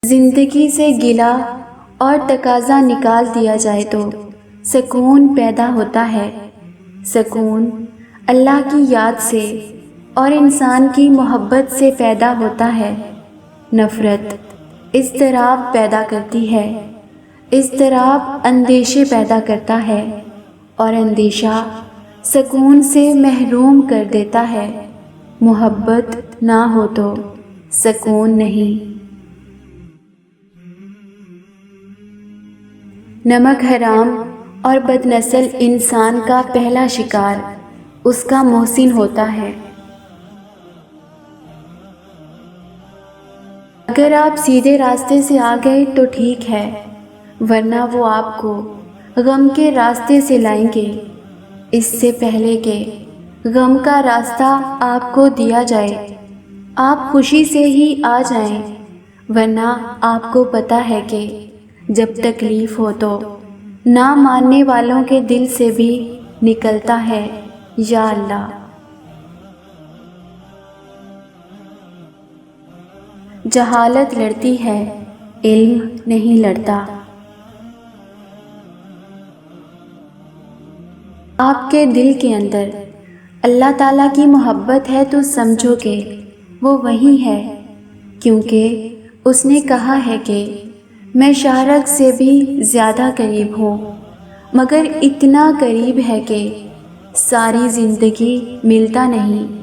زندگی سے گلہ اور تقاضا نکال دیا جائے تو سکون پیدا ہوتا ہے۔ سکون اللہ کی یاد سے اور انسان کی محبت سے پیدا ہوتا ہے۔ نفرت اضطراب پیدا کرتی ہے، اضطراب اندیشے پیدا کرتا ہے، اور اندیشہ سکون سے محروم کر دیتا ہے۔ محبت نہ ہو تو سکون نہیں۔ نمک حرام اور بد نسل انسان کا پہلا شکار اس کا محسن ہوتا ہے۔ اگر آپ سیدھے راستے سے آ گئے تو ٹھیک ہے، ورنہ وہ آپ کو غم کے راستے سے لائیں گے، اس سے پہلے کہ غم کا راستہ آپ کو دیا جائے۔ آپ خوشی سے ہی آ جائیں، ورنہ آپ کو پتہ ہے کہ جب تکلیف ہو تو نہ ماننے والوں کے دل سے بھی نکلتا ہے یا اللہ۔ جہالت لڑتی ہے، علم نہیں لڑتا۔ آپ کے دل کے اندر اللہ تعالیٰ کی محبت ہے تو سمجھو کہ وہ وہی ہے، کیونکہ اس نے کہا ہے کہ میں شاہ سے بھی زیادہ قریب ہوں، مگر اتنا قریب ہے کہ ساری زندگی ملتا نہیں۔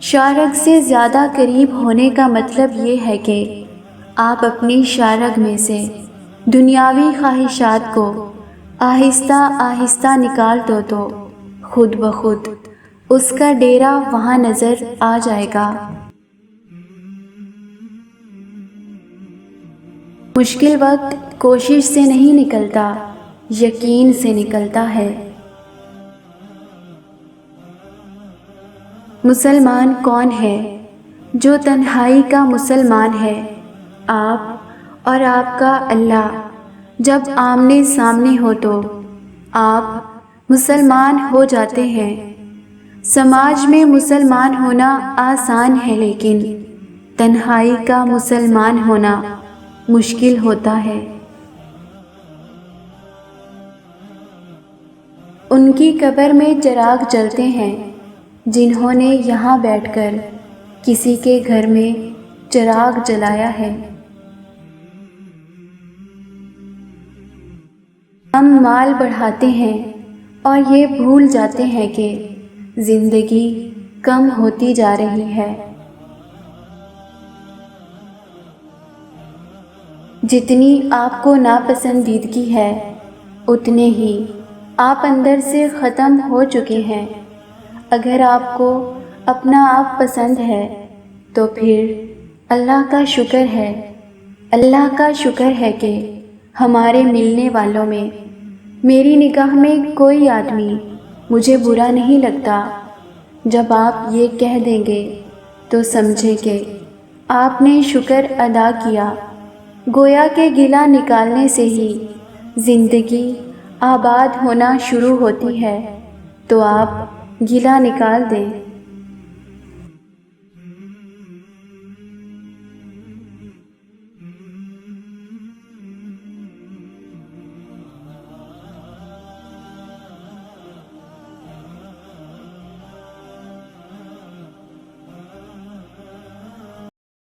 شاہ سے زیادہ قریب ہونے کا مطلب یہ ہے کہ آپ اپنی شاہ میں سے دنیاوی خواہشات کو آہستہ آہستہ نکال دو تو خود بخود اس کا ڈیرا وہاں نظر آ جائے گا۔ مشکل وقت کوشش سے نہیں نکلتا، یقین سے نکلتا ہے۔ مسلمان کون ہے؟ جو تنہائی کا مسلمان ہے۔ آپ اور آپ کا اللہ جب آمنے سامنے ہو تو آپ مسلمان ہو جاتے ہیں۔ سماج میں مسلمان ہونا آسان ہے، لیکن تنہائی کا مسلمان ہونا مشکل ہوتا ہے۔ ان کی قبر میں چراغ جلتے ہیں جنہوں نے یہاں بیٹھ کر کسی کے گھر میں چراغ جلایا ہے۔ ہم مال بڑھاتے ہیں اور یہ بھول جاتے ہیں کہ زندگی کم ہوتی جا رہی ہے۔ جتنی آپ کو ناپسندیدگی ہے، اتنے ہی آپ اندر سے ختم ہو چکے ہیں۔ اگر آپ کو اپنا آپ پسند ہے تو پھر اللہ کا شکر ہے۔ اللہ کا شکر ہے کہ ہمارے ملنے والوں میں میری نگاہ میں کوئی آدمی مجھے برا نہیں لگتا۔ جب آپ یہ کہہ دیں گے تو سمجھیں کہ آپ نے شکر ادا کیا۔ گویا کہ گلہ نکالنے سے ہی زندگی آباد ہونا شروع ہوتی ہے، تو آپ گلہ نکال دیں۔